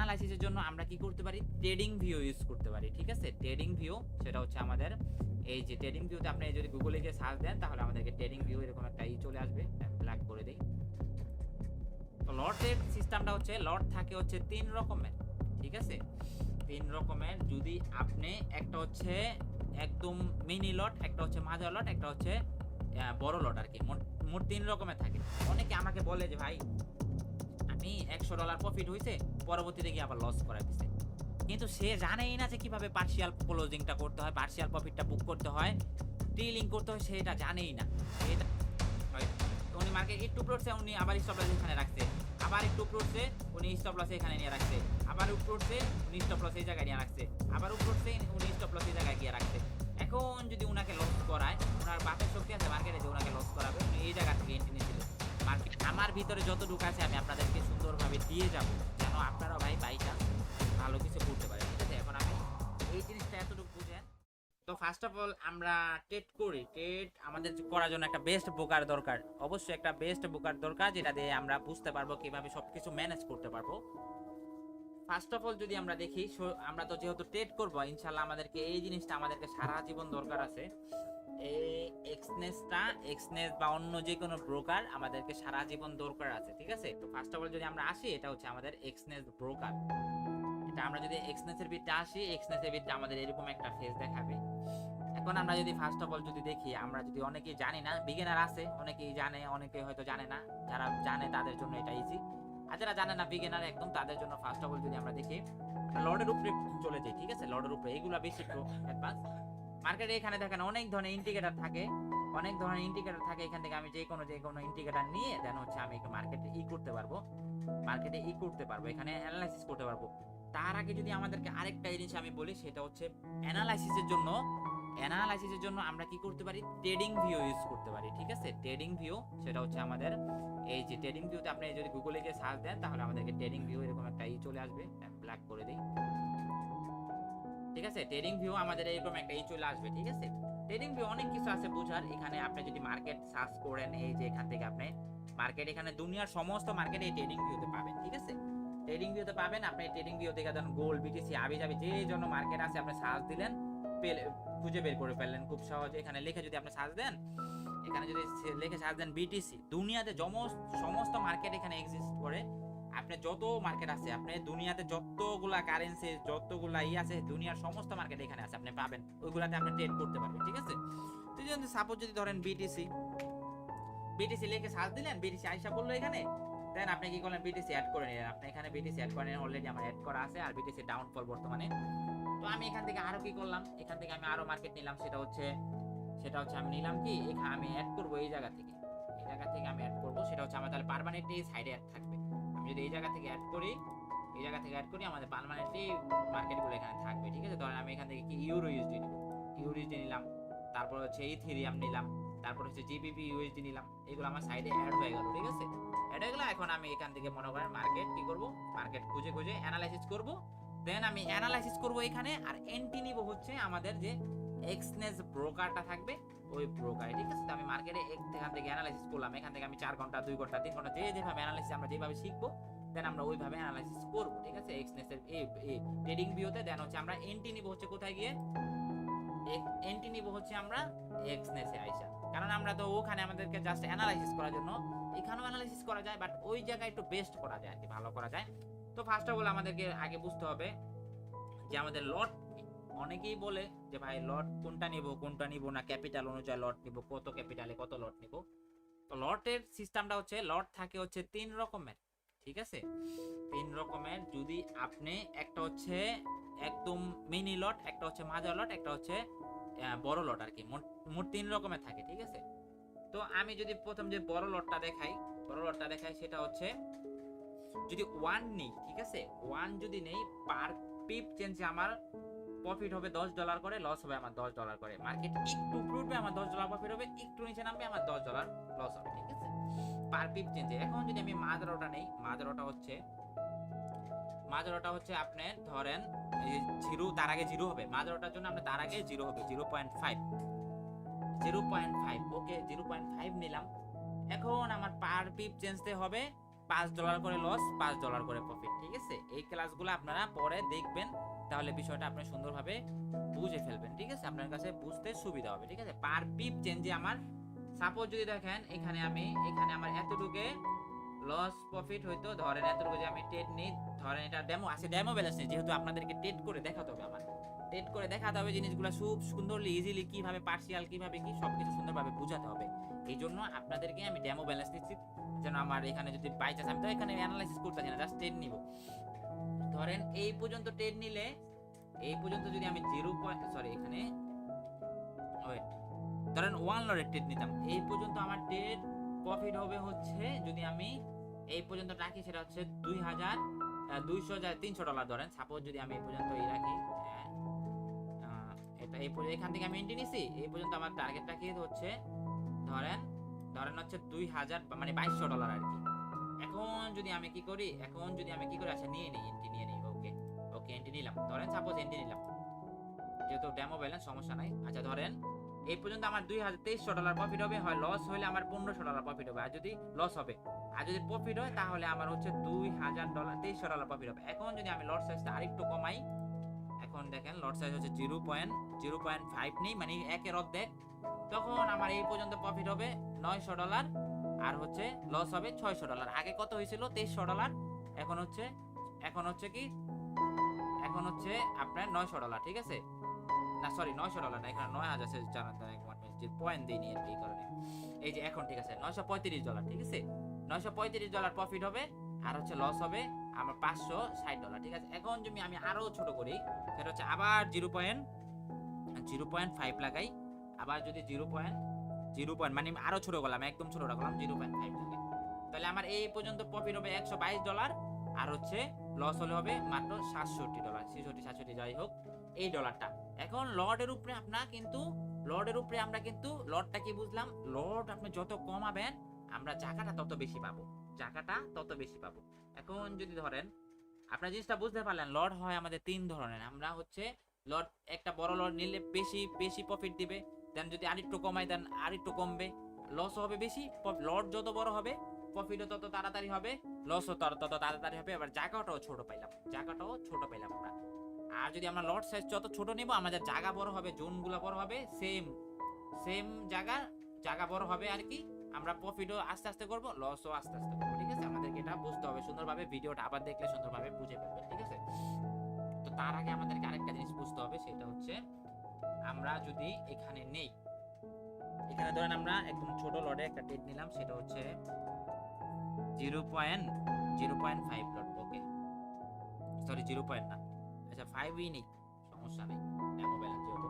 অ্যানালাইসিসের জন্য আমরা কি করতে পারি, ট্রেডিং ভিউ ইউজ করতে পারি। ঠিক আছে, ট্রেডিং ভিউ সেটা হচ্ছে আমাদের এই যে ট্রেডিং ভিউতে আপনি যদি গুগলে গিয়ে সার্চ দেন তাহলে আমাদেরকে ট্রেডিং ভিউ এরকম একটা চলে আসবে। ব্ল্যাক করে দেই। তো লটের সিস্টেমটা হচ্ছে লট থাকে হচ্ছে 3 রকমের। ঠিক আছে, 3 রকমের। যদি আপনি একটা হচ্ছে একদম মিনি লট, একটা হচ্ছে মাঝারি লট, একটা হচ্ছে বড় লট আর কি। মোট মোট 3 রকমের থাকে। অনেকে আমাকে বলে যে ভাই আমি $100 প্রফিট হইছে, পরবর্তীতে গিয়ে আবার লস করাই দিছে। কিন্তু সে জানেই না যে কিভাবে পার্শিয়াল ক্লোজিংটা করতে হয়, পার্শিয়াল প্রফিটটা বুক করতে হয়, ট্রেলিং করতে হয়, সেটা জানেই না। এটা উনি মার্কেট একটু পড়ছে, উনি আবার স্টপ লস এখানে রাখছে, আবার একটু পড়ছে, উনি স্টপ লস এখানে নিয়ে রাখছে, আবার উপর উঠছে, উনি স্টপ লস এই জায়গায় নিয়ে রাখছে, আবার উপর উঠছে, উনি স্টপ লস এই জায়গায় গিয়ে রাখছে। এখন যদি উনাকে লস করায়, ওনার বাপের শক্তি আছে মার্কেটে যে উনাকে লস করাবে, উনি এই জায়গা থেকে এন্ট্রি নিয়েছিল। মার্কেট আমার ভিতরে যতটুকু আছে আমি আপনাদেরকে সুন্দরভাবে দিয়ে যাব, যেন আপনারা ভাই বাই চান্স ভালো কিছু করতে পারেন। ঠিক আছে, এখন আমি এই জিনিসটা এতটুকু বুঝেন। তো ফার্স্ট অফ অল আমরা ট্রেড করি। ট্রেড আমাদের করার জন্য একটা বেস্ট ব্রোকার দরকার, অবশ্যই একটা বেস্ট ব্রোকার দরকার, যেটা দিয়ে আমরা বুঝতে পারবো কিভাবে সবকিছু ম্যানেজ করতে পারবো। ফার্স্ট অফ অল যদি আমরা দেখি, আমরা তো যেহেতু ট্রেড করবো ইনশাল্লাহ, আমাদেরকে এই জিনিসটা আমাদেরকে সারা জীবন দরকার আছে। এই এক্সনেস বা অন্য যে কোনো ব্রোকার আমাদেরকে সারা জীবন দরকার আছে। ঠিক আছে, তো ফার্স্ট অফ অল যদি আমরা আসি, এটা হচ্ছে আমাদের এক্সনেস ব্রোকার। এটা আমরা যদি এক্সনেসের বিটটা আসি, এক্সনেসের বিটটা আমাদের এরকম একটা ফেস দেখাবে। এখন আমরা যদি ফার্স্ট অফ অল যদি দেখি, আমরা যদি অনেকেই জানি না, বিগিনার আছে, অনেকেই জানে, অনেকে হয়তো জানে না। যারা জানে তাদের জন্য এটা ইজি, আর যারা জানে না বিগিনার একদম, তাদের জন্য ফার্স্ট অফ অল যদি আমরা দেখি লর্ডের উপরে চলে যাই। ঠিক আছে, লর্ডের উপরে এইগুলা বেশি একটু অ্যাডভান্স। মার্কেটে এখানে দেখেন অনেক ধরনের ইন্ডিকেটর থাকে, অনেক ধরনের ইন্ডিকেটর থাকে। এখান থেকে আমি যে কোনো ইন্ডিকেটর নিয়ে দেন হচ্ছে আমি মার্কেটে করতে পারবো, এখানে অ্যানালাইসিস করতে পারবো। তার আগে যদি আমাদেরকে আরেকটা জিনিস আমি বলি, সেটা হচ্ছে অ্যানালাইসিসের জন্য আমরা কি করতে পারি, ট্রেডিং ভিউ ইউজ করতে পারি। ঠিক আছে, ট্রেডিং ভিউ সেটা হচ্ছে আমাদের এই যে ট্রেডিং ভিউতে আপনি যদি গুগলে গিয়ে সার্চ দেন তাহলে আমাদেরকে ট্রেডিং ভিউ এরকম একটা চলে আসবে। ব্ল্যাক করে দিই। ঠিক আছে, ট্রেডিং ভিউ আমাদের এরকম একটা চলে আসবে। ঠিক আছে, ট্রেডিং ভিউ অনেক কিছু আছে বোঝার। এখানে আপনি যদি মার্কেট সার্চ করেন, এই যে এখান থেকে আপনি মার্কেট, এখানে দুনিয়ার সমস্ত মার্কেট এই ট্রেডিং ভিউতে পাবেন। ঠিক আছে, ট্রেডিং ভিউতে পাবেন। আপনি ট্রেডিং ভিউ থেকে দেন গোল্ড, বিটিসি, আবিজাবি যে জন্য মার্কেট আছে আপনি সার্চ দিলেন, খুঁজে বের করে ফেললেন খুব সহজে। এখানে লিখে যদি আপনি সার্চ দেন, এখানে যদি লিখে সার্চ দেন বিটিসি, দুনিয়াতে সমস্ত মার্কেট এখানে এক্সিস্ট করে। আপনি যত মার্কেট আছে, আপনি দুনিয়াতে যতগুলা কারেন্সি, যতগুলা আছে, দুনিয়ার সমস্ত মার্কেট এখানে আছে, আপনি পাবেন, ওইগুলাতে আপনি ট্রেড করতে পারবেন। ঠিক আছে, তো যদি সাপোজ যদি ধরেন বিটিসি লিখে সার্চ দিলেন, বিটিসি আইসা বললো এখানে, দেন আপনি কি করলেন, বিটিসি অ্যাড করে নিলেন। আপনি এখানে বিটিসি অ্যাড করে নিলেন, অলরেডি আমার অ্যাড করা আছে, আর বিটিসি ডাউনফল বর্তমানে। তো আমি এখান থেকে আরো কি করলাম, এখান থেকে আমি আরো মার্কেট নিলাম। সেটা হচ্ছে আমি নিলাম কি, এখানে আমি অ্যাড করব এই জায়গা থেকে আমি অ্যাড করব। সেটা হচ্ছে আমার তাহলে পার্মানেন্টলি সাইডে অ্যাড থাকবে। আমি যদি এই জায়গা থেকে অ্যাড করি, আমাদের পার্মানেন্টলি মার্কেটগুলো এখানে থাকবে। ঠিক আছে, ধরেন আমি এখান থেকে কি ইউরো ইউএসডি নিলাম, তারপর হচ্ছে ইথেরিয়াম নিলাম, তারপর হচ্ছে জিবিপি ইউএসডি নিলাম, এগুলো আমার সাইডে অ্যাড হয়ে গেল। ঠিক আছে, অ্যাড হয়ে গেল। এখন আমি এখান থেকে মনে করেন মার্কেট কি করব, মার্কেট খুঁজে অ্যানালাইসিস করব। দেন আমি অ্যানালাইসিস করব এখানে, আর এন্ট্রি নিব হচ্ছে আমাদের যে এক্সনেস ব্রোকারটা থাকবে, ওই ব্রোকারে। ঠিক আছে, তো আমি মার্কেটে এখান থেকে অ্যানালাইসিস করলাম। এখান থেকে আমি 4 ঘন্টা, 2 ঘন্টা, 3 ঘন্টা যেভাবে অ্যানালাইসিস আমরা যেভাবে শিখবো, দেন আমরা ওইভাবে অ্যানালাইসিস করব। ঠিক আছে, এক্সনেসের এই ট্রেডিং ভিউতে। দেন হচ্ছে আমরা এন্ট্রি নিব হচ্ছে কোথায় গিয়ে, এন্ট্রি নিব হচ্ছে আমরা এক্সনেসে আইসা, কারণ আমরা তো ওখানে আমাদেরকে জাস্ট অ্যানালাইসিস করার জন্য, এখানেও অ্যানালাইসিস করা যায়, বাট ওই জায়গায় একটু বেস্ট করা যায় আর কি, ভালো করা যায়। তো ফার্স্ট অফ অল আমাদেরকে আগে বুঝতে হবে যে আমাদের লট, অনেকেই বলে যে ভাই লট কোনটা নিব না, ক্যাপিটাল অনুযায়ী লট নিব, কত ক্যাপিটালে কত লট নিব। তো লটের সিস্টেমটা হচ্ছে লট থাকে হচ্ছে 3 রকমের। ঠিক আছে, 3 রকমের। যদি আপনি একটা হচ্ছে একদম মিনি লট, একটা হচ্ছে মাঝারি লট, একটা হচ্ছে বড় লট আর কি। মোট 3 রকমের থাকে। ঠিক আছে, তো আমি যদি প্রথম যে বড় লটটা দেখাই, সেটা হচ্ছে যদি 1 নিই। ঠিক আছে, 1 যদি নেই, পার পিপ চেঞ্জে আমার প্রফিট হবে $10 করে, লস হবে আমার $10 করে। মার্কেট একটু উঠবে, আমার $10 প্রফিট হবে, একটু নিচে নামবে, আমার $10 লস হবে। ঠিক আছে, পার পিপ চেঞ্জে। এখন যদি আমি মাঝারোটা নেই, মাঝারোটা হচ্ছে আপনি ধরেন জিরো, তার আগে জিরো হবে। মাঝারোটার জন্য আপনি তার আগে জিরো হবে 0.5। ওকে, 0.5 নিলাম। এখন আমার পার পিপ চেঞ্জতে হবে $5 করে লস, $5 করে প্রফিট, ঠিক আছে। এই ক্লাসগুলো আপনারা পরে দেখবেন, তাহলে বিষয়টা আপনি সুন্দরভাবে বুঝে ফেলবেন, ঠিক আছে। আপনার কাছে বুঝতে সুবিধা হবে, ঠিক আছে। পার পিপ চেঞ্জে আমার সাপোজ যদি দেখেন এখানে আমার এতটুকু লস প্রফিট হইতো, ধরেন এতটুকু যে আমি ট্রেড নিই, ধরেন এটা ডেমো আছে, ডেমো ব্যালেন্স নেই, যেহেতু আপনাদেরকে ট্রেড করে দেখাতে হবে, আমার ট্রেড করে দেখাতে হবে জিনিসগুলো খুব সুন্দরলি ইজিলি, কিভাবে পার্সিয়াল কিভাবে কি সবকিছু সুন্দরভাবে বোঝাতে হবে। এই জন্য আপনাদেরকে আমি ডেমো ব্যালেন্স দিচ্ছি, যেন আমার এখানে যদি বাই চান্স আমি তো এখানে অ্যানালাইসিস করতেছি না, জাস্ট ট্রেড নিব। ধরেন এই পর্যন্ত ট্রেড নিলে, এই পর্যন্ত যদি আমি এখানে ওয়েট, ধরেন 1 লটের ট্রেড নিতাম, এই পর্যন্ত আমার ট্রেড প্রফিট হবে হচ্ছে, যদি আমি এই পর্যন্ত রাখি সেটা হচ্ছে $300 ধরেন সাপোজ, যদি আমি এই পর্যন্ত রাখি, এটা এই পর্যন্ত এখান থেকে আমি এন্ট্রি নিছি, এই পর্যন্ত আমার টার্গেট রাখি হচ্ছে ধরেন হচ্ছে 2000 মানে $2200 আর কি। এখন যদি আমি কি করি, আচ্ছা নিয়ে নিই, এন্ট্রি নিয়ে নিই, ওকে এন্ট্রি নিলাম, ধরেন সাপোজ এন্ট্রি নিলাম, যেহেতু ডেমো ব্যালেন্স সমস্যা নাই। আচ্ছা ধরেন এই পর্যন্ত আমার $2300 প্রফিট হবে, হয় লস হলে আমার $1500 প্রফিট হবে, আর যদি লস হবে, আর যদি প্রফিট হয় তাহলে আমার হচ্ছে $2300 প্রফিট হবে। এখন যদি আমি লট সাইজটা আরেকটু কমাই, এখন দেখেন লট সাইজ হচ্ছে 0.05 নেই, মানে 1 অর্ধেক, তখন আমার এই পর্যন্ত প্রফিট হবে $900, আর হচ্ছে লস হবে $600। আগে কত হয়েছিল? $2300, এখন হচ্ছে কি, এখন হচ্ছে আপনার $900, ঠিক আছে। না সরি, $900 না, এখানে 9000 জানার যে পয়েন্ট দেয়নি আর কি, এই কারণে এই যে এখন ঠিক আছে $935, ঠিক আছে। $935 প্রফিট হবে, আর হচ্ছে লস হবে আমার $560, ঠিক আছে। এখন যদি আমি আরো ছোট করি, সেটা হচ্ছে আবার 0.05 লাগাই, আবার যদি 0.0 মানে আরো ছোট করলাম, একদম ছোট রাখলাম 0.5 লাগাই, তাহলে আমার এই পর্যন্ত প্রফিট হবে $122, আর হচ্ছে লস হলে হবে মাত্র $67, 67 যাই হোক এই ডলারটা। এখন লটের উপরে আমরা কিন্তু লটটা কি বুঝলাম, লট আপনি যত কমাবেন আমরা জায়গাটা তত বেশি পাবো। এখন যদি ধরেন আপনার জিনিসটা বুঝতে পারলেন, লট হয় আমাদের 3 ধরনের। আমরা হচ্ছে লট, একটা বড় লট নিলে বেশি প্রফিট দিবে, দেন যদি আরেকটু কমাই দেন আরেকটু কমবে, লস হবে বেশি। লট যত বড় হবে প্রফিটও তত তাড়াতাড়ি হবে, লসও তত তাড়াতাড়ি হবে, আবার জায়গাটাও ছোট পাইলাম আমরা। আর যদি আমরা লট সাইজ যত ছোট নিব, আমাদের জায়গা বড় হবে, জোনগুলো বড় হবে, সেম জায়গা বড় হবে আর কি। আমরা প্রফিটও আস্তে আস্তে করব, লসও আস্তে আস্তে করব, ঠিক আছে। আমাদেরকে এটা বুঝতে হবে সুন্দরভাবে, ভিডিওটা আবার দেখলে সুন্দরভাবে বুঝে ফেলবেন, ঠিক আছে। তো তার আগে আমাদেরকে আরেকটা জিনিস বুঝতে হবে, সেটা হচ্ছে আমরা যদি এখানে নেই, এখানে ধরেন আমরা একদম ছোট লটে একটা ট্রেড নিলাম, সেটা হচ্ছে 0.05 লট, ওকে সরি 0 না, আচ্ছা 5ই নেই, সমস্যা নেই, ডেমো ব্যালেন্স যেহেতু।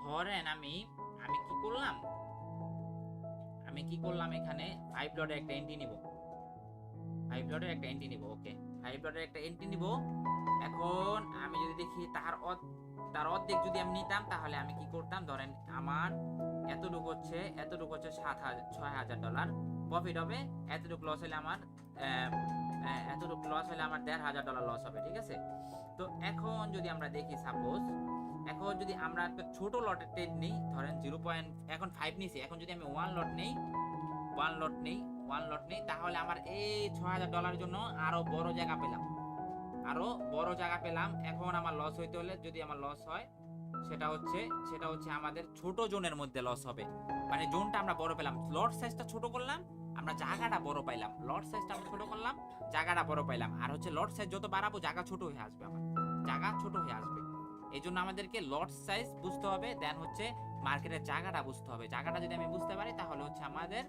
ধরেন আমি কি করলাম এখানে 5 লটের একটা এন্ট্রি নিব, ওকে 5 লটের একটা এন্ট্রি নিব। এখন আমি যদি দেখি তার অর্ধেক যদি আমি নিতাম, তাহলে আমি কি করতাম, ধরেন আমার এতটুকু হচ্ছে $6000 প্রফিট হবে, এতটুকু লস হলে আমার $1500 লস হবে, ঠিক আছে। তো এখন যদি আমরা দেখি, সাপোজ এখন যদি আমরা একটা ছোট লটের ট্রেড নেই, ধরেন 0. এখন 5 নিছি, এখন যদি আমি 1 লট নেই, তাহলে আমার এই $6000 জন্য আরো বড় জায়গা পেলাম। এখন আমার লস হইতে হলে, যদি আমার লস হয়, সেটা হচ্ছে আমাদের ছোট জোনের মধ্যে লস হবে, মানে জোনটা আমরা বড় পেলাম, লট সাইজটা ছোট করলাম, আমরা জায়গাটা বড় পাইলাম, আর হচ্ছে লট সাইজ যত বাড়াবো জায়গা ছোট হয়ে আসবে, এই জন্য আমাদেরকে লট সাইজ বুঝতে হবে, দেন হচ্ছে মার্কেটের জায়গাটা বুঝতে হবে। জায়গাটা যদি আমি বুঝতে পারি, তাহলে হচ্ছে আমাদের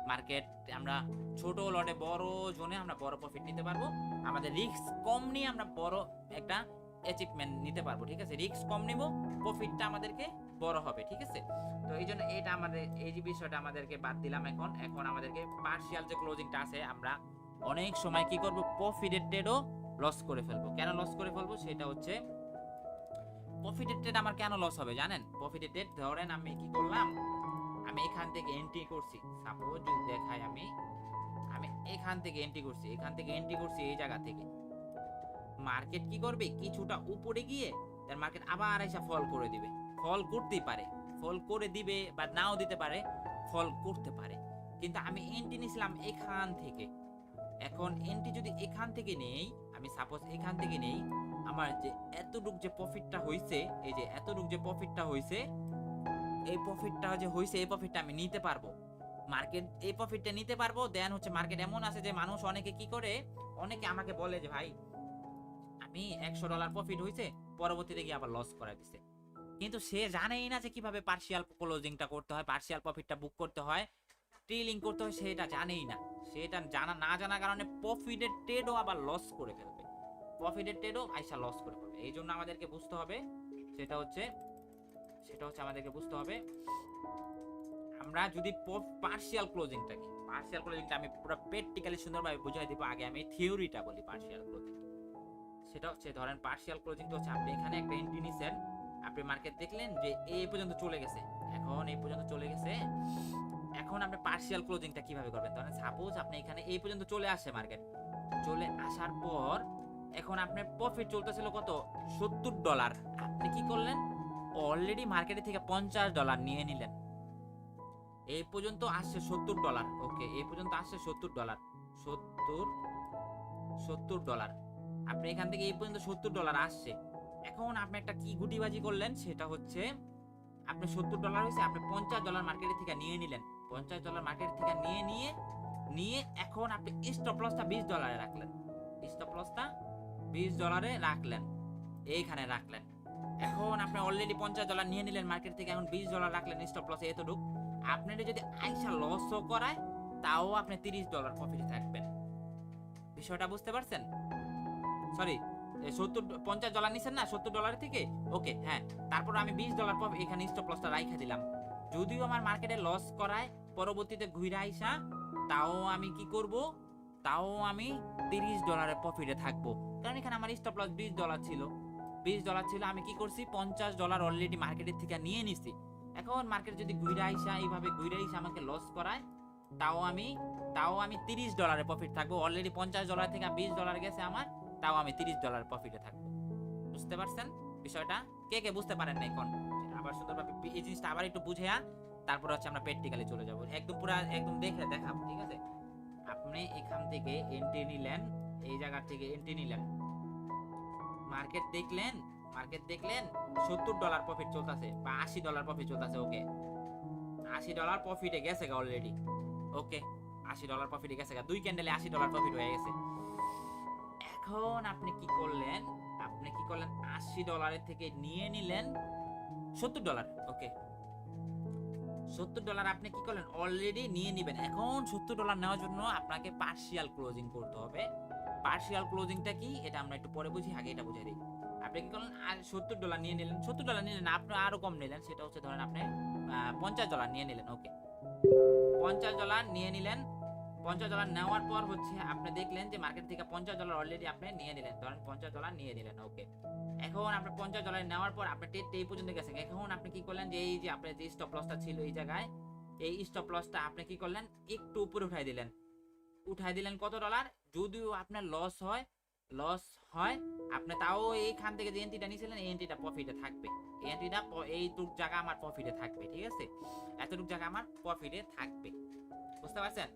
মার্কেট, আমরা ছোট লটে বড় জোনে আমরা বড় প্রফিট নিতে পারবো, আমাদের রিস্ক কম নিয়ে আমরা বড় একটা অ্যাচিভমেন্ট নিতে পারবো, ঠিক আছে। রিস্ক কম নিব, প্রফিটটা আমাদেরকে বড় হবে, ঠিক আছে। তো এই জন্য এটা আমাদের এই যে বিষয়টা আমাদেরকে বাদ দিলাম। এখন আমাদেরকে পার্শিয়াল যে ক্লোজিংটা আছে, আমরা অনেক সময় কি করব, প্রফিটেড ট্রেডও লস করে ফেলবো। কেন লস করে ফেলবো, সেটা হচ্ছে প্রফিটেড ট্রেড আমার কেন লস হবে জানেন? প্রফিটেড ট্রেড, ধরেন আমি কি করলাম, আমি এখান থেকে এন্ট্রি করছি, সাপোজ যদি দেখাই, আমি এখান থেকে এন্ট্রি করছি এই জায়গা থেকে। মার্কেট কি করবে, কিছুটা উপরে গিয়ে তার মার্কেট আবার এসে ফল করে দিবে, ফল করতেই পারে, ফল করে দিবে বা নাও দিতে পারে, ফল করতে পারে। কিন্তু আমি এন্ট্রি নিছিলাম এখান থেকে, এখন এন্ট্রি যদি এখান থেকে নেই, আমি সাপোজ এখান থেকে নেই, আমার যে এতটুক যে প্রফিটটা হইছে, এই যে এতটুক যে প্রফিটটা হইছে, এই প্রফিটটা যে হইছে এই প্রফিটটা আমি নিতে পারবো, মার্কেট এই প্রফিটটা নিতে পারবো। দেন হচ্ছে মার্কেট এমন আছে যে মানুষ অনেকে কি করে, অনেকে আমাকে বলে যে ভাই আমি $100 প্রফিট হইছে, পরবর্তীতে গিয়ে আবার লস করা দিছে, কিন্তু সে জানেই না যে কিভাবে পার্শিয়াল ক্লোজিংটা করতে হয়, পার্শিয়াল প্রফিটটা বুক করতে হয়, ট্রেলিং করতে হয়, সেটা জানেই না। সেটা জানা না জানার কারণে প্রফিটের ট্রেডও আবার লস করে ফেলবে, প্রফিটের ট্রেডও আইসা লস করে ফেলবে। এই জন্য আমাদেরকে বুঝতে হবে, সেটা হচ্ছে আমাদেরকে বুঝতে হবে আমরা যদি পার্শিয়াল ক্লোজিংটা আমি পুরো প্র্যাকটিক্যালি সুন্দরভাবে বুঝাই দিব। আগে আমি থিওরিটা বলি পার্শিয়াল ক্লোজিং। সেটা হচ্ছে ধরেন পার্শিয়াল ক্লোজিংটা হচ্ছে আপনি এখানে একটা এন্ট্রি নিছেন, আপনি মার্কেট দেখলেন যে এই পর্যন্ত চলে গেছে, এখন এই পর্যন্ত চলে গেছে, এখন আপনি পার্শিয়াল ক্লোজিংটা কিভাবে করবেন? ধরেন সাপোজ আপনি এখানে এই পর্যন্ত চলে আসে, মার্কেট চলে আসার পর এখন আপনার প্রফিট চলতেছিল কত, $70। আপনি কি করলেন, অলরেডি মার্কেটে থেকে $50 নিয়ে নিলেন, এই পর্যন্ত আসছে $70। ওকে, এই পর্যন্ত আসছে $70, $70। আপনি এখান থেকে এই পর্যন্ত $70 আসছে। এখন আপনি একটা কি গুটিবাজি করলেন, সেটা হচ্ছে আপনি $70 হয়েছে, আপনি $50 মার্কেট থেকে নিয়ে নিলেন, $50 মার্কেট থেকে নিয়ে এখন আপনি স্টপ লসটা $20 রাখলেন, স্টপ লসটা $20 রাখলেন, এইখানে রাখলেন। এখন আপনি অলরেডি $50 নিয়ে নিলেন মার্কেট থেকে, এখন $20 রাখলেন স্টপ লসে এতটুক। আপনার যদি আইসা লসও করায় তাও আপনি $30 প্রফিটে থাকবেন। বিষয়টা বুঝতে পারছেন? সরি, $50 নিছেন না $70 থেকে, ওকে হ্যাঁ, তারপর আমি $20 এখানে স্টপ লসটা রাইখা দিলাম। যদিও আমার মার্কেটে লস করায় পরবর্তীতে ঘুরে আইসা, তাও আমি কি করব, তাও আমি $30 প্রফিটে থাকবো, কারণ এখানে আমার স্টপ লস $20 ছিল, আমি কি করছি $50 অলরেডি মার্কেটের থেকে নিয়ে নিছি। এখন মার্কেট যদি ঘুরে আইসা এইভাবে ঘুরে আইসা আমাকে লস করায়, তাও আমি $30 প্রফিট থাকবো। অলরেডি $50 থেকে $20 গেছে আমার, তাও আমি $30 প্রফিটে থাকবো। বুঝতে পারছেন বিষয়টা? কে কে বুঝতে পারেন না এখন? আবার সুন্দরভাবে এই জিনিসটা আবার একটু বুঝেয়া তারপর হচ্ছে আমরা প্র্যাকটিক্যালি চলে যাব, একদম পুরো একদম দেখে দেখাবো, ঠিক আছে? আপনি এখান থেকে এন্ট্রি নিলেন, এই জায়গা থেকে এন্ট্রি নিলেন, মার্কেট দেখলেন $70 প্রফিট চলতেছে বা $80 প্রফিট চলতেছে, ওকে $80 প্রফিটে গেছে অলরেডি, ওকে $80 প্রফিটে গেছে, 2 ক্যান্ডেলে $80 প্রফিট হয়ে গেছে। এখন আপনি কি করলেন, $80 থেকে নিয়ে নিলেন $70, ওকে $70 আপনি কি করলেন, অলরেডি নিয়ে নিবেন। এখন $70 নেওয়ার জন্য আপনাকে পার্শিয়াল ক্লোজিং করতে হবে। পার্শিয়াল ক্লোজিংটা কি এটা আমরা একটু পরে বুঝি, আগে এটা বুঝাই দিই। আপনি কি করলেন, আর $70 নিয়ে নিলেন, $70 নিলেন, আপনি আরো কম নিলেন, সেটা হচ্ছে ধরেন আপনি $50 নিয়ে নিলেন, ওকে $50 নিয়ে নিলেন। $50 নেওয়ার পর হচ্ছে আপনি দেখলেন যে মার্কেট থেকে $50 অলরেডি আপনি নিয়ে নিলেন, ধরেন $50 নিয়ে নিলেন, ওকে এখন আপনি $50 নেওয়ার পর আপনার টেট এই পর্যন্ত গেছে। এখন আপনি কি করলেন, যে এই যে আপনার যে স্টপ লসটা ছিল এই জায়গায়, এই স্টপ লসটা আপনি কি করলেন, একটু উপরে উঠাই দিলেন, কত ডলার, যদিও আপনার লস হয় আপনি তাও এইখান থেকে যে এন্ট্রিটা নিয়েছিলেন এই এন্ট্রিটা প্রফিটে থাকবে, এই এন্ট্রিটা এইটুক জায়গা আমার প্রফিটে থাকবে, ঠিক আছে? এতটুক জায়গা আমার প্রফিটে থাকবে, বুঝতে পারছেন?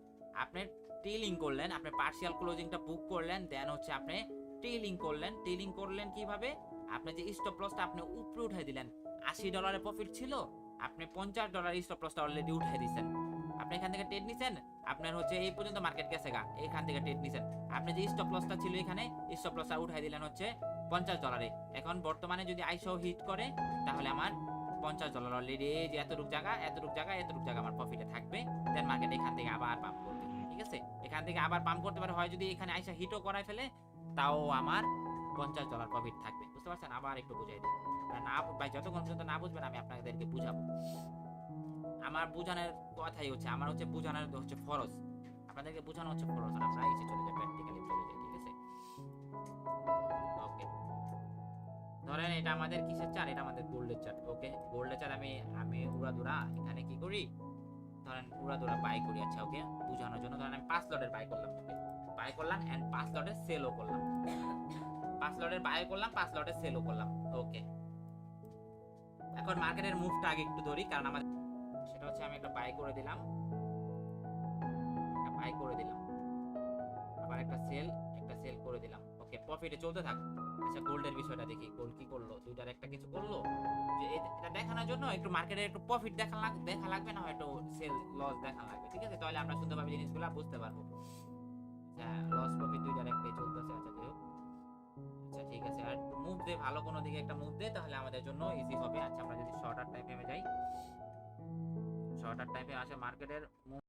আপনি টেলিং করলেন, আপনি পার্শিয়াল ক্লোজিংটা বুক করলেন, দেন হচ্ছে আপনি টেলিং করলেন কিভাবে, আপনি যে স্টপ লসটা আপনি উপরে উঠাই দিলেন, $80 প্রফিট ছিল, আপনি $50 স্টপ লসটা অলরেডি উঠাই দিয়েছেন। আপনি এখান থেকে ট্রেড নিছেন, আপনার হচ্ছে এই পর্যন্ত মার্কেট গেছে গা, এখান থেকে ট্রেড নিছেন, আপনি যে স্টপ লসটা ছিল এখানে স্টপ লসটা উঠাই দিলেন হচ্ছে $50। এখন বর্তমানে যদি আইসো হিট করে তাহলে আমার $50 অলরেডি যে এতটুক জায়গা আমার প্রফিটে থাকবে। দেন মার্কেট এখান থেকে আবার পাম্প করবে, ঠিক আছে? এখান থেকে আবার পাম্প করতে পারে, হয় যদি এখানে আইসা হিটও করাই ফেলে তাও আমার $50 প্রফিট থাকবে। বুঝতে পারছেন? আবার একটু বুঝাই দিই, না ভাই যতক্ষণ পর্যন্ত না বুঝবেন আমি আপনাদেরকে বুঝাবো। আমার বোঝানোর কথাই হচ্ছে, আমার হচ্ছে বোঝানোর হচ্ছে ফরজ, আপনাদেরকে বোঝানো হচ্ছে ফরজ, আর আমরা এসে চলে যাই প্র্যাকটিক্যালি চলে যাই, ঠিক আছে? ওকে, ধরেন এটা আমাদের কিসের চার্ট, এটা আমাদের গোল্ডের চার্ট, ওকে গোল্ডের চার্ট আমি উড়াদুরা এখানে কি করি, ধরেন উড়াদুরা বাই করি, আচ্ছা ওকে বোঝানোর জন্য ধরেন আমি 5 লটের বাই করলাম, ওকে বাই করলাম এন্ড 5 লটের সেলও করলাম, 5 লটের বাই করলাম, 5 লটের সেলও করলাম, ওকে এখন মার্কেটের মুভটা আগে একটু ধরি, কারণ আমাদের সেটা হচ্ছে আমি একটা বাই করে দিলাম, আবার আবার একটা সেল করে দিলাম। ওকে, প্রফিটে চলতে থাক। আচ্ছা, গোল্ডের বিষয়টা দেখি, গোল্ড কি করলো, দুইটার একটা কিছু করলো। যে এটা দেখানোর জন্য একটু মার্কেটে একটু প্রফিট দেখা লাগবে, না হয়তো সেল লস দেখা লাগবে, ঠিক আছে? তাহলে আমরা সুন্দরভাবে জিনিসগুলো বুঝতে পারবো। হ্যাঁ, লস প্রফিট দুইটার একটাই চলতেছে। আচ্ছা, যাই হোক। আচ্ছা, ঠিক আছে, আর মুভ দে, ভালো কোনো দিকে একটা মুভ দে, তাহলে আমাদের জন্য ইজি হবে। আচ্ছা, আমরা যদি শর্টার টাইমে যাই, শর্টার টাইমে আসে মার্কেটের মুভ।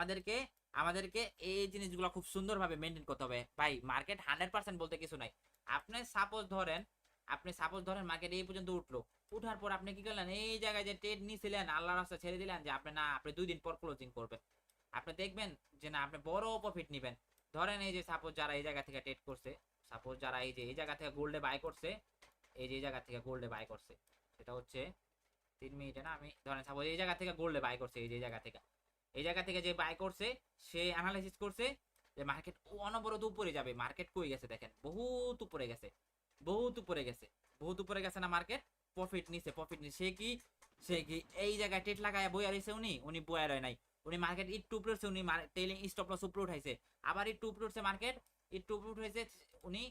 আমাদেরকে আমাদেরকে এই জিনিসগুলো খুব সুন্দরভাবে মেনটেন করতে হবে ভাই। মার্কেট 100% বলতে কিছু নাই। আপনি সাপোজ ধরেন মার্কেট এই পর্যন্ত উঠলো, উঠার পর আপনি কি করলেন, এই জায়গায় যে ট্রেড নিছিলেন, আল্লাহর রাস্তা ছেড়ে দিলেন যে আপনি না, আপনি 2 দিন পর ক্লোজিং করবেন। আপনি দেখবেন যে না, আপনি বড় প্রফিট নেবেন। ধরেন এই যে সাপোজ যারা এই জায়গা থেকে ট্রেড করছে, সাপোজ যারা এই যে এই জায়গা থেকে গোল্ডে বাই করছে, এই যে এই জায়গা থেকে গোল্ডে বাই করছে, সেটা হচ্ছে 3 মিনিটে না, আমি ধরেন সাপোজ এই জায়গা থেকে গোল্ডে বাই করছে, এই যে এই জায়গা থেকে যে বাই করছে, সে অ্যানালাইসিস করছে যে মার্কেট অনবরত উপরে যাবে। মার্কেট কই গেছে দেখেন, বহুত উপরে গেছে, বহুত উপরে গেছে, বহুত উপরে গেছে না মার্কেট। প্রফিট নিছে সে কি এই জায়গায় টেট লাগায় বইয়া রইছে। উনি বইয়া রয় নাই, উনি মার্কেট একটু উপরে উঠছে, উনি টেলিং স্টপ লস উপরে উঠাইছে, আবার একটু উপরে উঠছে মার্কেট, একটু উপরে উঠাইছে উনি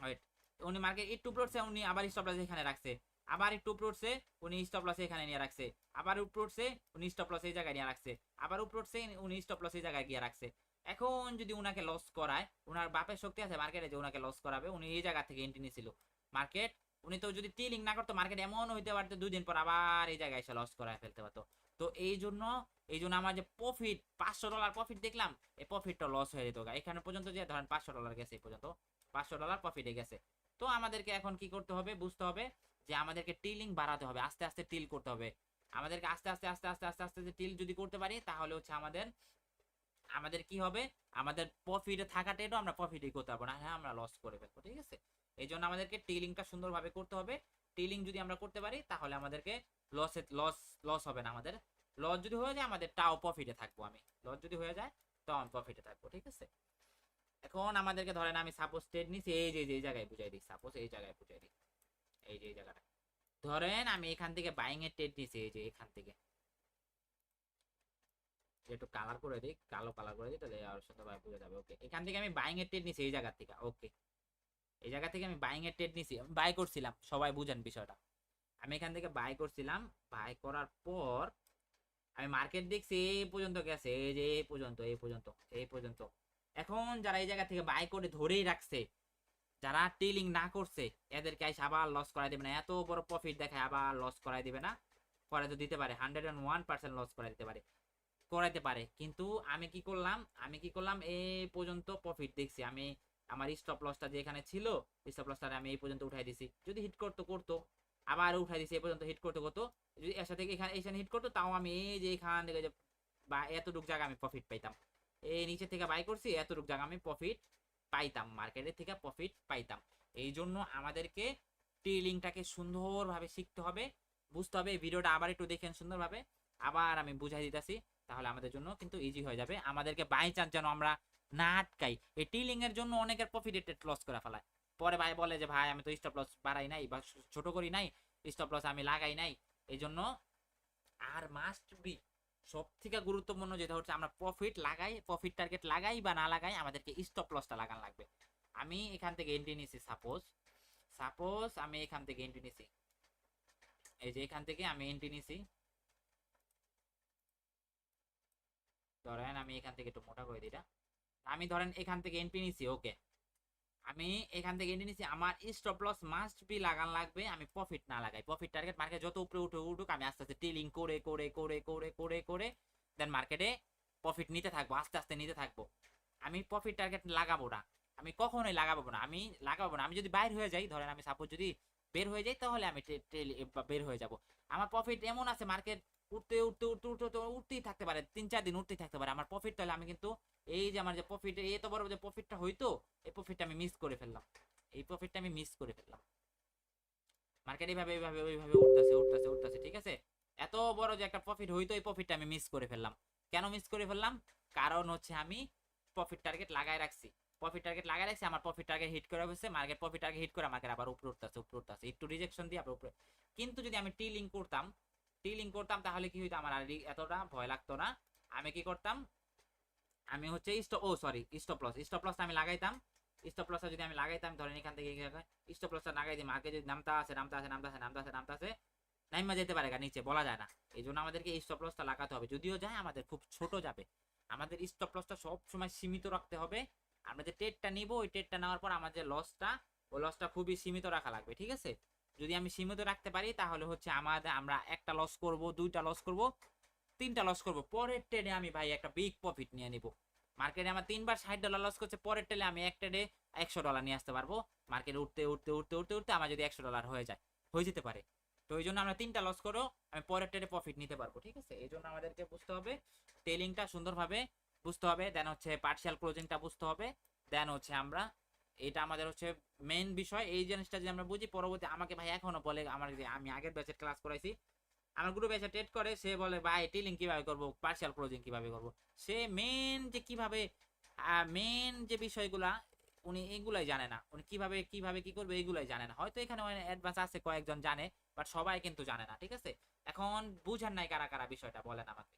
ওয়েট, উনি মার্কেট একটু উপরে উঠছে, উনি আবার স্টপ লস এখানে রাখছে, আবার একটু উপরে উঠছে, উনি স্টপ লস এখানে নিয়ে রাখছে, আবার উপরে উঠছে, উনি স্টপ লস এই জায়গায় নিয়ে রাখছে, আবার উপরে উঠছে, উনি স্টপ লস এই জায়গায় গিয়ে রাখছে। এখন যদি উনাকে লস করায়, উনার বাপের শক্তি আছে মার্কেটে যে উনাকে লস করাবে, উনি এই জায়গা থেকে এন্ট্রি নিয়েছিল মার্কেট। উনি তো যদি টিলিং না করতো, মার্কেট এমন হইতে পারতো 2 দিন পর আবার এই জায়গায় এসে লস করায় ফেলতে পারতো। তো এই জন্য আমার যে প্রফিট $500 প্রফিট দেখলাম, এই প্রফিটটা লস হয়ে যেত। এখানে পর্যন্ত যে ধরেন $500 গেছে, এই পর্যন্ত $500 প্রফিটে গেছে। তো আমাদেরকে এখন কি করতে হবে, বুঝতে হবে যে আমাদেরকে টিলিং বাড়াতে হবে, আস্তে আস্তে টিল করতে হবে। আমাদেরকে আস্তে আস্তে আস্তে আস্তে আস্তে আস্তে যে টিল যদি করতে পারি, তাহলে হচ্ছে আমাদের আমাদের কি হবে, আমাদের প্রফিটে থাকাটা এটাও আমরা প্রফিটই করতে পারবো না, হ্যাঁ আমরা লস করে ফেলবো, ঠিক আছে? এই জন্য আমাদেরকে টিলিংটা সুন্দরভাবে করতে হবে। টিলিং যদি আমরা করতে পারি, তাহলে আমাদেরকে লস লস হবে না আমাদের। লস যদি হয়ে যায়, আমাদের টাও প্রফিটে থাকবো। আমি লস যদি হয়ে যায়, তো আমি প্রফিটে থাকবো, ঠিক আছে? এখন আমাদেরকে ধরেন আমি সাপোজ ট্রেড নিছি, এই যে এই জায়গায় বুঝাই দিই, সাপোজ এই জায়গায় বুঝাই দিই, এই যে এই জায়গাটা ধরেন আমি এখান থেকে বাইং এর ট্রেড নিছি, এই যে এখান থেকে একটু কালার করে দিই, কালো কালার করে দিই, তাহলে আর সুন্দরভাবে বুঝে যাবে। ওকে, এখান থেকে আমি বাইং এর ট্রেড নিছি এই জায়গা থেকে। ওকে, এই জায়গা থেকে আমি বাইং এর ট্রেড নিছি, আমি বাই করছিলাম, সবাই বুঝেন বিষয়টা। আমি এখান থেকে বাই করছিলাম, বাই করার পর আমি মার্কেট দেখছি এই পর্যন্ত গেছে, এই যে এই পর্যন্ত। এখন যারা এই জায়গা থেকে বাই করে ধরেই রাখছে, যারা টিলিং না করছে, এদেরকে আবার লস করাই দেবে না। এত বড় প্রফিট দেখায় আবার লস করাই দিবে না, করে তো দিতে পারে, 101% লস করাই দিতে পারে, করাইতে পারে। কিন্তু আমি কি করলাম এই পর্যন্ত প্রফিট দেখছি। আমি আমার স্টপ লসটা যে এখানে ছিল, স্টপ লসটা আমি এই পর্যন্ত উঠাই দিছি। যদি হিট করতো আবার উঠাই দিছি, এই পর্যন্ত হিট করতো, যদি এর সাথে এখানে হিট করতো, তাও আমি এই যে এখান থেকে যে বা এতটুক জায়গা আমি প্রফিট পাইতাম। এই নিচে থেকে বাই করছি, এতটুক জায়গা আমি প্রফিট পাইতাম, মার্কেটের থেকে প্রফিট পাইতাম। এই জন্য আমাদেরকে টিলিংটাকে সুন্দরভাবে শিখতে হবে, বুঝতে হবে। এই ভিডিওটা আবার একটু দেখেন সুন্দরভাবে, আবার আমি বুঝাই দিতেছি, তাহলে আমাদের জন্য কিন্তু ইজি হয়ে যাবে। আমাদেরকে বাই চান্স যেন আমরা না আটকাই। এই টিলিং এর জন্য অনেকের প্রফিট লস করে ফেলায়, পরে ভাই বলে যে ভাই আমি তো স্টপ লস বাড়াই নাই বা ছোট করি নাই, স্টপ লস আমি লাগাই নাই। এই জন্য আর মাস্ট বি সব থেকে গুরুত্বপূর্ণ যেটা হচ্ছে, আমরা প্রফিট লাগাই, প্রফিট টার্গেট লাগাই বা না লাগাই, আমাদেরকে স্টপ লসটা লাগান লাগবে। আমি এখান থেকে এন্ট্রি নিছি, সাপোজ সাপোজ আমি এখান থেকে এন্ট্রি নিছি, এই যে এখান থেকে আমি এন্ট্রি নিছি, ধরেন আমি এখান থেকে একটু মোটা করে দিই, আমি ধরেন এখান থেকে এন্ট্রি নিছি। ওকে, আমি এখান থেকে এনে নিছি, আমার স্টপ লস মাস্ট বি লাগান লাগবে, আমি প্রফিট না লাগাই। প্রফিট টার্গেট মার্কেট যত উপরে উঠে উঠুক, আমি আস্তে আস্তে টেলিং করে করে করে করে করে করে দেন মার্কেটে প্রফিট নিতে থাকবো, আস্তে আস্তে নিতে থাকবো। আমি প্রফিট টার্গেট লাগাবো না, আমি কখনোই লাগাবো না, আমি লাগাবো না। আমি যদি বাইর হয়ে যাই, ধরেন আমি সাপোজ যদি বের হয়ে যাই, তাহলে আমি বের হয়ে যাব। আমার প্রফিট এমন আছে, মার্কেট উঠতে উঠতে উঠতে উঠতে উঠতে উঠতেই থাকতে পারে, 3-4 দিন উঠতেই থাকতে পারে আমার প্রফিট। তাহলে আমি কিন্তু এই যে আমার যে প্রফিট, এত বড় যে প্রফিটটা হইতো, এই প্রফিটটা আমি মিস করে ফেললাম, এই প্রফিটটা আমি মিস করে ফেললাম। মার্কেট এইভাবে এইভাবে ওইভাবে উঠতেছে উঠতেছে উঠতেছে, ঠিক আছে। এত বড় যে একটা প্রফিট হইতো, এই প্রফিটটা আমি মিস করে ফেললাম। কেন মিস করে ফেললাম? কারণ হচ্ছে আমি প্রফিট টার্গেট লাগায় রাখছি, প্রফিট টার্গেট লাগায় রাখছি, আমার প্রফিট টার্গেট হিট করে হচ্ছে, মার্কেট প্রফিট টার্গেট হিট করে মার্কেট আবার উপরে উঠতেছে উপরে উঠতেছে, একটু রিজেকশন দিয়ে আবার উপরে। কিন্তু যদি আমি টি লিঙ্ক করতাম, টি লিঙ্ক করতাম, তাহলে কি হইতো, আমার আর এতটা ভয় লাগতো না। আমি কি করতাম, আমি হচ্ছে স্টপ লস আমি লাগাইতাম। স্টপ লস যদি আমি লাগাইতাম, ধরেন এখান থেকে স্টপ লসটা লাগাই দিই, মার্কেট যদি নামতা আছে নামতা আছে নামতা আছে নামতা আছে নামতা আছে, নাইমা যেতে পারে নিচে, বলা যায় না। এই জন্য আমাদেরকে স্টপ লসটা লাগাতে হবে, যদিও যায় আমাদের খুব ছোট যাবে। আমাদের স্টপ লসটা সব সময় সীমিত রাখতে হবে। আমরা যে ট্রেডটা নিব, ওই ট্রেডটা নেওয়ার পর আমার যে লসটা, ওই লসটা খুবই সীমিত রাখা লাগবে, ঠিক আছে। যদি আমি সীমিত রাখতে পারি, তাহলে হচ্ছে আমরা একটা লস করব, দুইটা লস করব, তিনটা লস করব, পরের ট্রেডে আমি ভাই একটা বিগ প্রফিট নিয়ে নিব। মার্কেটে আমার 3 বার $60 লস করছে, পরের ট্রেডে আমি এক ট্রেডে $100 নিয়ে আসতে পারবো। মার্কেট উঠতে উঠতে উঠতে উঠতে উঠতে আমার যদি $100 হয়ে যেতে পারে। তো এই জন্য আমরা 3টা লস করো, আমি পরের ট্রেডে প্রফিট নিতে পারবো, ঠিক আছে। এই জন্য আমাদেরকে বুঝতে হবে টেলিংটা সুন্দরভাবে বুঝতে হবে, দেন হচ্ছে পার্শিয়াল ক্লোজিংটা বুঝতে হবে, দেন হচ্ছে আমরা, এটা আমাদের হচ্ছে মেইন বিষয়। এই জিনিসটা যদি আমরা বুঝি, পরবর্তী আমাকে ভাই এখনো বলে, আমার যে আমি আগের ব্যাচের ক্লাস করাইছি, আমার গ্রুপে এসে ট্রেড করে, সে বলে ভাই টিলিং কিভাবে করব, পার্শিয়াল ক্লোজিং কিভাবে করব। সে মেন যে কিভাবে, মেন যে বিষয়গুলা উনি এগুলাই জানে না, উনি কিভাবে কিভাবে কি করবে এগুলাই জানে না। হয়তো এখানে অ্যাডভান্স আছে, কয়েকজন জানে, বাট সবাই কিন্তু জানে না, ঠিক আছে। এখন বুঝেন নাই কারা কারা বিষয়টা, বলেন আমাকে।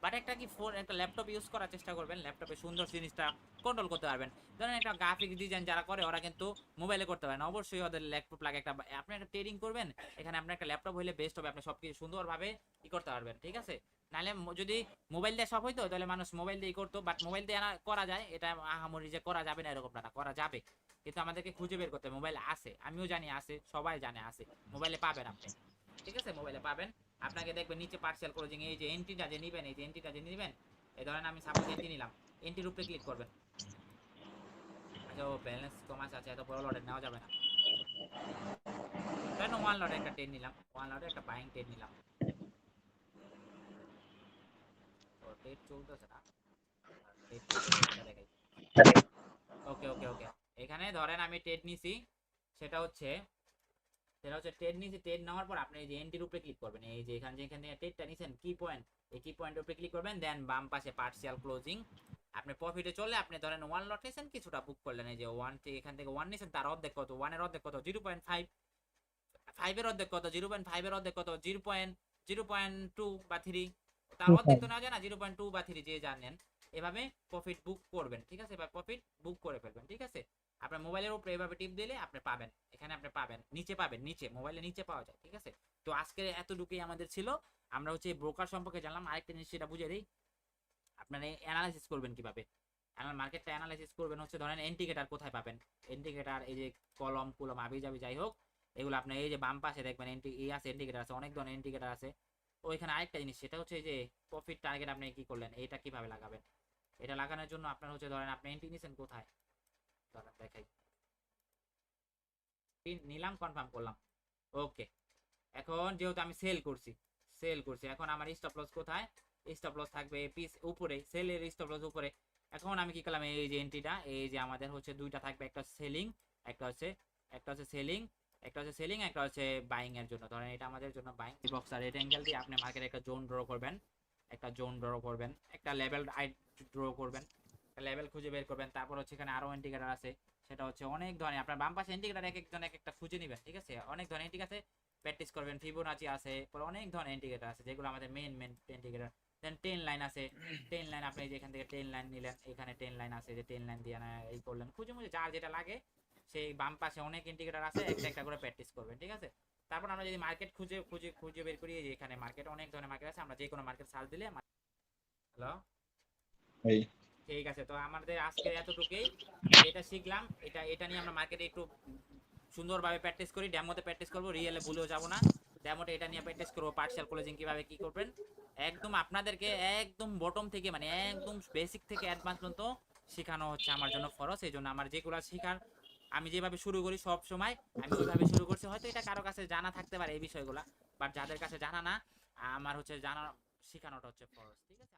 বাট একটা কি ফোন, একটা ল্যাপটপ ইউজ করার চেষ্টা করবেন, ল্যাপটপে সুন্দর জিনিসটা কন্ট্রোল করতে পারবেন। ধরেন একটা গ্রাফিক ডিজাইন যারা করে, ওরা কিন্তু মোবাইলে করতে পারে না, অবশ্যই ওদের ল্যাপটপ লাগে। একটা আপনি একটা ট্রেডিং করবেন, এখানে আপনার একটা ল্যাপটপ হইলে বেস্ট হবে, আপনি সবকিছু সুন্দরভাবে ই করতে পারবেন, ঠিক আছে। নাহলে যদি মোবাইল দিয়ে সব হইতো, তাহলে মানুষ মোবাইল দিয়ে করতো, বাট মোবাইল দিয়ে করা যায়, এটা আহামরি যে করা যাবে না এরকম না, করা যাবে। কিন্তু আমাদেরকে খুঁজে বের করতে, মোবাইল আছে, আমিও জানি আছে, সবাই জানে আছে, মোবাইলে পাবেন আপনি, ঠিক আছে, মোবাইলে পাবেন। আপনাকে দেখবেন নিচে পার্সিয়াল ক্লোজিং, এই যে এন্ট্রিটা যে নেবেন, এই যে এন্ট্রিটা যে নেবেন, এই ধরেন আমি সাপোজ এন্ট্রি নিলাম, এন্ট্রির উপরে ক্লিক করবেন। আচ্ছা, ও ব্যালেন্স কম আছে, এত বড় লটে নেওয়া যাবে না। ধরেন ওয়ান লটে একটা ট্রেড নিলাম, ওয়ান লটে একটা বাইং ট্রেড নিলাম, তো ট্রেড চলতেছে না, ট্রেড চলতেছে এটা দেখাই। ওকে ওকে ওকে, এখানে ধরেন আমি ট্রেড নিছি, সেটা হচ্ছে ট্রেড নিয়েছি। ট্রেড নেওয়ার পর আপনি এই যে এন্ট্রির উপরে ক্লিক করবেন, এই যে এখানে যেখানে ট্রেডটা নিছেন কি পয়েন্ট, এই কি পয়েন্টের উপরে ক্লিক করবেন, দেন বাম পাশে পার্শিয়াল ক্লোজিং। আপনি প্রফিটে চলে, আপনি ধরেন ওয়ান লট নিছেন, কিছুটা বুক করলেন, এই যে ওয়ান এখান থেকে ওয়ান নিছেন, তার অর্ধেক কত, ওয়ানের অর্ধেক কত 0.5, ফাইভের অর্ধেক কত 0.5 এর অর্ধেক কত 0.2 বা 3, তার অর্ধেক তো নেওয়া যায় না, 0.2 বা 3 যে জানেন। এভাবে প্রফিট বুক করবেন, ঠিক আছে, এবার প্রফিট বুক করে ফেলবেন, ঠিক আছে। আপনার মোবাইলের উপরে এভাবে টিপ দিলে আপনি পাবেন, এখানে আপনি পাবেন, নিচে পাবেন, নিচে মোবাইলে নিচে পাওয়া যায়, ঠিক আছে। তো আজকে এতটুকুই আমাদের ছিল, আমরা হচ্ছে ব্রোকার সম্পর্কে জানলাম। আরেকটা জিনিস সেটা বুঝে দিই, আপনারা অ্যানালাইসিস করবেন কিভাবে, মার্কেটটা অ্যানালাইসিস করবেন হচ্ছে, ধরেন ইন্ডিকেটর কোথায় পাবেন, ইন্ডিকেটর এই যে কলম কুলম আবি যাবি যাই হোক, এগুলো আপনি এই যে বাম পাশে দেখবেন এই আছে, ইন্ডিকেটর আছে, অনেক ধরনের ইন্ডিকেটর আছে। ওইখানে আরেকটা জিনিস, সেটা হচ্ছে এই যে প্রফিট টার্গেট আপনি কি করলেন, এটা কিভাবে লাগাবেন। এটা লাগানোর জন্য আপনার হচ্ছে, ধরেন আপনি এন্ট্রি নিছেন কোথায়, ধরেন দেখাই, নিলাম, কনফার্ম করলাম, ওকে। এখন যেহেতু আমি সেল করছি, এখন আমার স্টপ লস কোথায়, স্টপ লস থাকবে পিস উপরে, সেলের স্টপ লস উপরে। এখন আমি কি করলাম, এই যে এন্ট্রিটা, এই যে আমাদের হচ্ছে দুইটা থাকবে, একটা সেলিং, একটা হচ্ছে একটা হচ্ছে সেলিং, একটা হচ্ছে বাইং এর জন্য। ধরেন এটা আমাদের জন্য বাইং বক্স, আর রেড অ্যাঙ্গেল দিয়ে আপনি মার্কেটে একটা জোন ড্র করবেন, একটা লেভেল ড্র করবেন, একটা লেভেল খুঁজে বের করবেন। তারপর হচ্ছে এখানে আরো ইন্ডিকেটর আছে, সেটা হচ্ছে অনেক ধরনের, আপনার বাম পাশে ইন্ডিকেটর এক একজন এক একটা খুঁজে নেবেন, ঠিক আছে। অনেক ধরনের ইন্ডিকেটর আছে, প্র্যাকটিস করবেন। ফিবোনাচি আছে, পরে অনেক ধরনের ইন্ডিকেটর আছে, যেগুলো আমাদের মেন ইন্ডিকেটর। দেন 10 লাইন আছে, 10 লাইন আপনি যেখান থেকে 10 লাইন নিলেন, এখানে 10 লাইন আছে, যে 10 লাইন দিয়ে এই করলেন, খুঁজে মুজে যার যেটা লাগে, সেই বাম পাশে অনেক ইন্ডিকেটর আছে, একটা একটা করে প্র্যাকটিস করবেন, ঠিক আছে। তারপর আমরা যদি মার্কেট খুঁজে খুঁজে খুঁজে বের করি, যে এখানে মার্কেট অনেক ধরনের মার্কেট আছে, আমরা যে কোনো মার্কেট সার্চ দিলে। হ্যালো, এই ঠিক আছে, তো আমাদের আজকে এতটুকুই, এটা শিখলাম, এটা নিয়ে আমরা মার্কেটে একটু সুন্দরভাবে প্র্যাকটিস করি, ডেমোতে প্র্যাকটিস করবো, রিয়েলে ভুলেও যাবো না। ডেমোতে এটা নিয়ে প্র্যাকটিস করবো, পার্শিয়াল ক্লোজিং কিভাবে কি করবেন, একদম আপনাদেরকে একদম বটম থেকে মানে একদম বেসিক থেকে অ্যাডভান্স পর্যন্ত শেখানো হচ্ছে আমার জন্য ফরজ। এই জন্য আমার যেগুলো শেখার, আমি যেভাবে শুরু করি সব সময় আমি ওইভাবে শুরু করছি। হয়তো এটা কারো কাছে জানা থাকতে পারে এই বিষয়গুলো, বাট যাদের কাছে জানা না, আমার হচ্ছে জানা শেখানোটা হচ্ছে ফরজ। ঠিক আছে।